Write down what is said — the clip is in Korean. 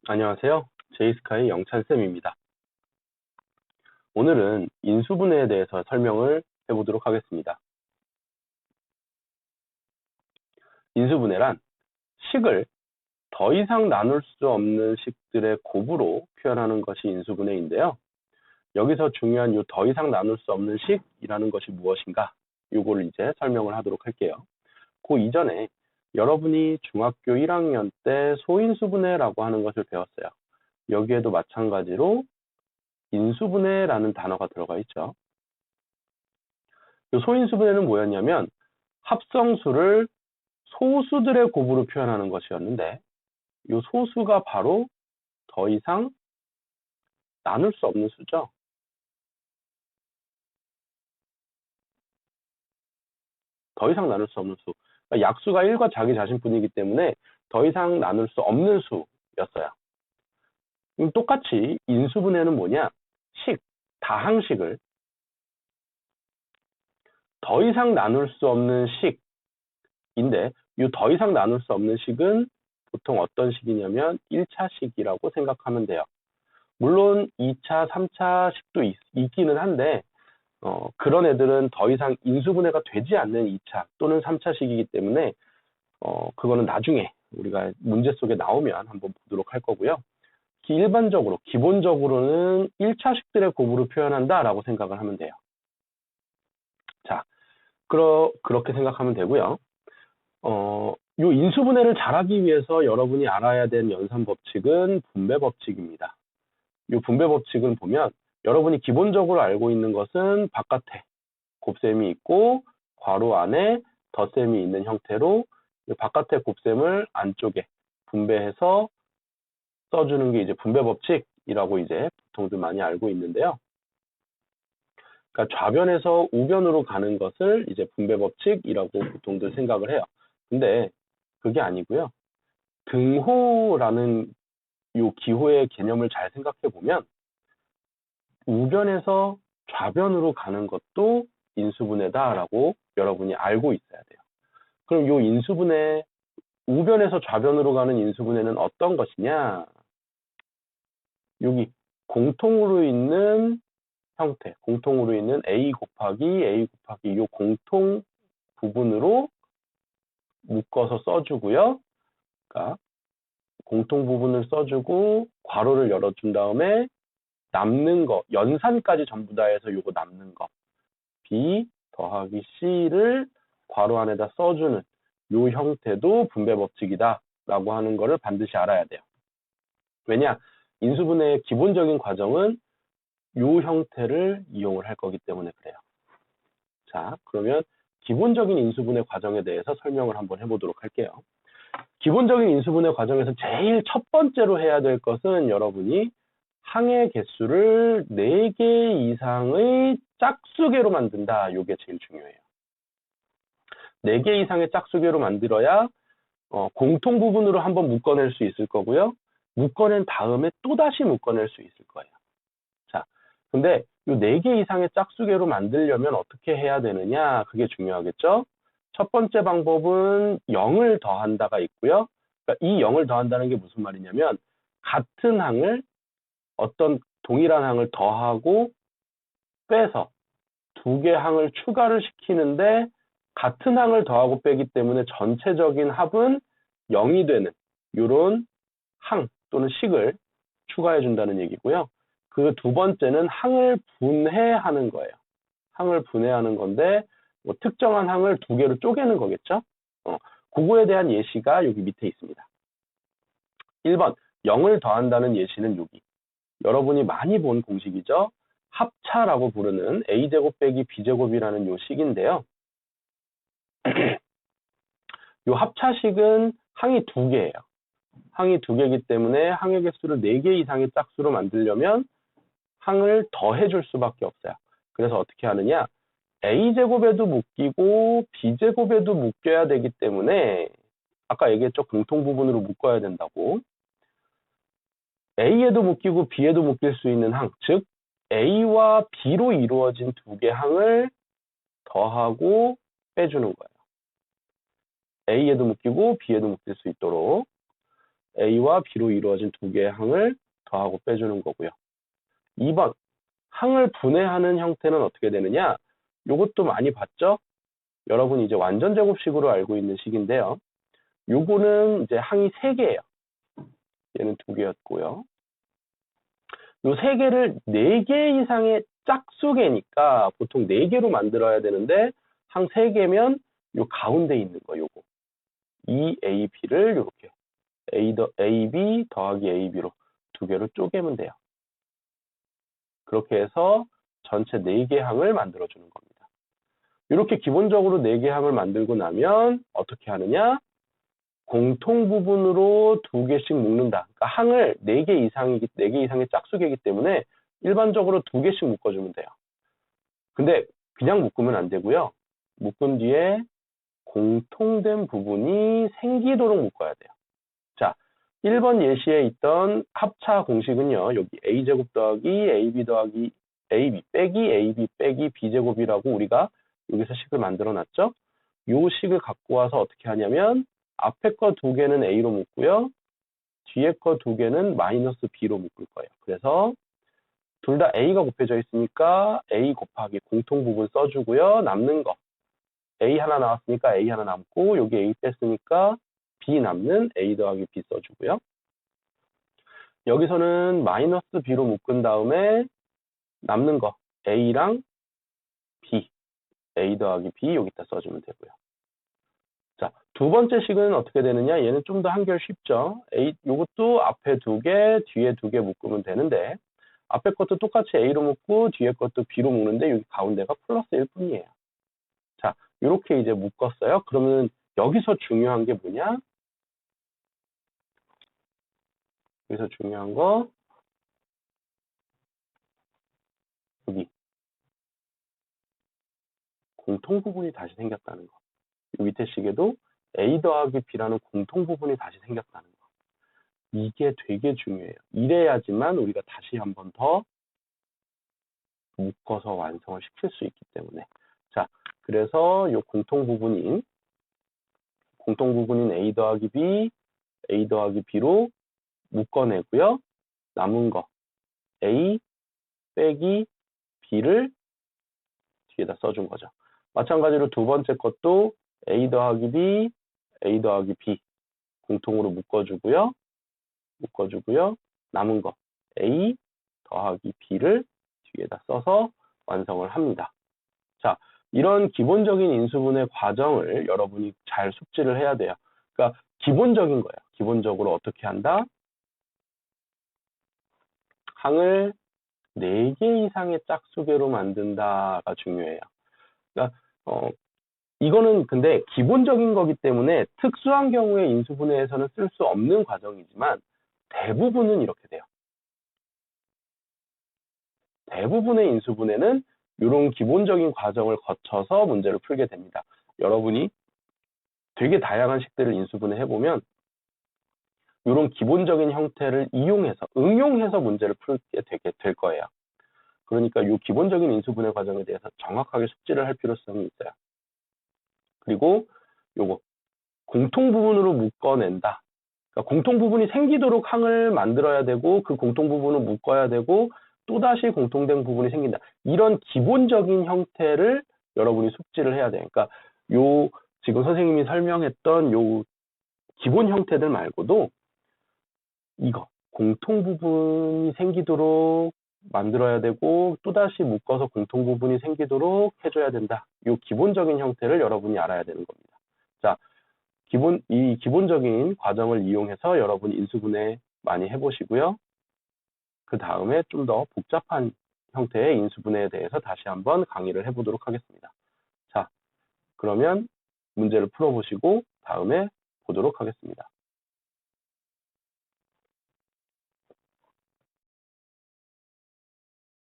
안녕하세요. 제이스카의 영찬쌤입니다. 오늘은 인수분해에 대해서 설명을 해보도록 하겠습니다. 인수분해란 식을 더 이상 나눌 수 없는 식들의 곱으로 표현하는 것이 인수분해인데요. 여기서 중요한 이 더 이상 나눌 수 없는 식이라는 것이 무엇인가? 이걸 이제 설명을 하도록 할게요. 그 이전에 여러분이 중학교 1학년 때 소인수분해라고 하는 것을 배웠어요. 여기에도 마찬가지로 인수분해라는 단어가 들어가 있죠. 소인수분해는 뭐였냐면 합성수를 소수들의 곱으로 표현하는 것이었는데 이 소수가 바로 더 이상 나눌 수 없는 수죠. 더 이상 나눌 수 없는 수. 그러니까 약수가 1과 자기 자신뿐이기 때문에 더 이상 나눌 수 없는 수였어요. 똑같이 인수분해는 뭐냐? 식, 다항식을 더 이상 나눌 수 없는 식인데 이 더 이상 나눌 수 없는 식은 보통 어떤 식이냐면 1차 식이라고 생각하면 돼요. 물론 2차, 3차 식도 있기는 한데 그런 애들은 더 이상 인수분해가 되지 않는 2차 또는 3차 식이기 때문에 그거는 나중에 우리가 문제 속에 나오면 한번 보도록 할 거고요. 일반적으로, 기본적으로는 1차 식들의 곱으로 표현한다라고 생각을 하면 돼요. 자, 그렇게 생각하면 되고요. 요 인수분해를 잘하기 위해서 여러분이 알아야 될 연산 법칙은 분배 법칙입니다. 이 분배 법칙은 보면 여러분이 기본적으로 알고 있는 것은 바깥에 곱셈이 있고 괄호 안에 덧셈이 있는 형태로 바깥의 곱셈을 안쪽에 분배해서 써주는 게 이제 분배 법칙이라고 이제 보통들 많이 알고 있는데요. 그러니까 좌변에서 우변으로 가는 것을 이제 분배 법칙이라고 보통들 생각을 해요. 근데 그게 아니고요. 등호라는 요 기호의 개념을 잘 생각해 보면 우변에서 좌변으로 가는 것도 인수분해다라고 여러분이 알고 있어야 돼요. 그럼 요 인수분해, 우변에서 좌변으로 가는 인수분해는 어떤 것이냐? 여기 공통으로 있는 형태, 공통으로 있는 A 곱하기 요 공통 부분으로 묶어서 써주고요. 그러니까 공통 부분을 써주고 괄호를 열어준 다음에 남는 거, 연산까지 전부 다 해서 요거 남는 거 B 더하기 C를 괄호 안에다 써주는 요 형태도 분배 법칙이다 라고 하는 거를 반드시 알아야 돼요. 왜냐? 인수분해의 기본적인 과정은 요 형태를 이용을 할 거기 때문에 그래요. 자, 그러면 기본적인 인수분해 과정에 대해서 설명을 한번 해보도록 할게요. 기본적인 인수분해 과정에서 제일 첫 번째로 해야 될 것은 여러분이 항의 개수를 4개 이상의 짝수개로 만든다. 이게 제일 중요해요. 4개 이상의 짝수개로 만들어야 공통 부분으로 한번 묶어낼 수 있을 거고요. 묶어낸 다음에 또다시 묶어낼 수 있을 거예요. 자, 근데 이 4개 이상의 짝수개로 만들려면 어떻게 해야 되느냐? 그게 중요하겠죠? 첫 번째 방법은 0을 더한다가 있고요. 그러니까 이 0을 더한다는 게 무슨 말이냐면 같은 항을 어떤 동일한 항을 더하고 빼서 2개 항을 추가를 시키는데 같은 항을 더하고 빼기 때문에 전체적인 합은 0이 되는 이런 항 또는 식을 추가해 준다는 얘기고요. 그 두 번째는 항을 분해하는 거예요. 항을 분해하는 건데 뭐 특정한 항을 2개로 쪼개는 거겠죠. 그거에 대한 예시가 여기 밑에 있습니다. 1번 0을 더한다는 예시는 여기. 여러분이 많이 본 공식이죠. 합차라고 부르는 a제곱 빼기 b제곱이라는 요 식인데요. 요 합차식은 항이 2개예요. 항이 2개이기 때문에 항의 개수를 4개 이상의 짝수로 만들려면 항을 더해줄 수밖에 없어요. 그래서 어떻게 하느냐? a제곱에도 묶이고 b제곱에도 묶여야 되기 때문에 아까 얘기했죠. 공통 부분으로 묶어야 된다고. A에도 묶이고 B에도 묶일 수 있는 항, 즉 A와 B로 이루어진 2개 항을 더하고 빼주는 거예요. A에도 묶이고 B에도 묶일 수 있도록. A와 B로 이루어진 두 개의 항을 더하고 빼주는 거고요. 2번, 항을 분해하는 형태는 어떻게 되느냐? 요것도 많이 봤죠? 여러분 이제 완전 제곱식으로 알고 있는 식인데요. 요거는 이제 항이 3개예요. 얘는 2개였고요. 요 3개를 4개 이상의 짝수개니까 보통 4개로 만들어야 되는데 항 3개면 요 가운데 있는 거 요거. EAB를 요렇게 AB 더하기 AB로 2개로 쪼개면 돼요. 그렇게 해서 전체 4개 항을 만들어주는 겁니다. 이렇게 기본적으로 4개 항을 만들고 나면 어떻게 하느냐? 공통 부분으로 2개씩 묶는다. 그러니까 항을 4개 이상의 짝수개이기 때문에 일반적으로 2개씩 묶어주면 돼요. 근데 그냥 묶으면 안 되고요. 묶은 뒤에 공통된 부분이 생기도록 묶어야 돼요. 자, 1번 예시에 있던 합차 공식은요. 여기 a제곱 더하기 ab 더하기 ab 빼기 ab 빼기 b제곱이라고 우리가 여기서 식을 만들어 놨죠. 요 식을 갖고 와서 어떻게 하냐면 앞에 거 2개는 a로 묶고요. 뒤에 거 2개는 마이너스 b로 묶을 거예요. 그래서 둘 다 a가 곱해져 있으니까 a 곱하기 공통 부분 써주고요. 남는 거 a 하나 나왔으니까 a 하나 남고 여기 a 뺐으니까 b 남는 a 더하기 b 써주고요. 여기서는 마이너스 b로 묶은 다음에 남는 거 a랑 b, a 더하기 b 여기다 써주면 되고요. 자, 두 번째 식은 어떻게 되느냐? 얘는 좀 더 한결 쉽죠. 요것도 앞에 2개, 뒤에 2개 묶으면 되는데 앞에 것도 똑같이 a로 묶고 뒤에 것도 b로 묶는데 여기 가운데가 플러스일 뿐이에요. 자, 이렇게 이제 묶었어요. 그러면 여기서 중요한 게 뭐냐? 여기서 중요한 거 여기 공통 부분이 다시 생겼다는 거. 이 밑에 식에도 a 더하기 b라는 공통 부분이 다시 생겼다는 거. 이게 되게 중요해요. 이래야지만 우리가 다시 한 번 더 묶어서 완성을 시킬 수 있기 때문에. 자, 그래서 이 공통 부분인 a 더하기 b, a 더하기 b로 묶어내고요. 남은 거 a 빼기 b를 뒤에다 써준 거죠. 마찬가지로 두 번째 것도 a 더하기 b, a 더하기 b 공통으로 묶어주고요. 남은 거 a 더하기 b를 뒤에다 써서 완성을 합니다. 자, 이런 기본적인 인수분해 과정을 여러분이 잘 숙지를 해야 돼요. 그러니까 기본적인 거예요. 기본적으로 어떻게 한다? 항을 4개 이상의 짝수개로 만든다가 중요해요. 그러니까 이거는 근데 기본적인 거기 때문에 특수한 경우에 인수분해에서는 쓸 수 없는 과정이지만 대부분은 이렇게 돼요. 대부분의 인수분해는 이런 기본적인 과정을 거쳐서 문제를 풀게 됩니다. 여러분이 되게 다양한 식들을 인수분해 해보면 이런 기본적인 형태를 이용해서, 응용해서 문제를 풀게 되게 될 거예요. 그러니까 이 기본적인 인수분해 과정에 대해서 정확하게 숙지를 할 필요성이 있어요. 그리고 요거 공통 부분으로 묶어낸다. 그러니까 공통 부분이 생기도록 항을 만들어야 되고 그 공통 부분을 묶어야 되고 또다시 공통된 부분이 생긴다. 이런 기본적인 형태를 여러분이 숙지를 해야 돼요. 그러니까 요 지금 선생님이 설명했던 요 기본 형태들 말고도 이거 공통 부분이 생기도록 만들어야 되고 또다시 묶어서 공통 부분이 생기도록 해줘야 된다. 요 기본적인 형태를 여러분이 알아야 되는 겁니다. 자, 이 기본적인 과정을 이용해서 여러분이 인수분해 많이 해보시고요. 그 다음에 좀 더 복잡한 형태의 인수분해에 대해서 다시 한번 강의를 해보도록 하겠습니다. 자, 그러면 문제를 풀어보시고 다음에 보도록 하겠습니다.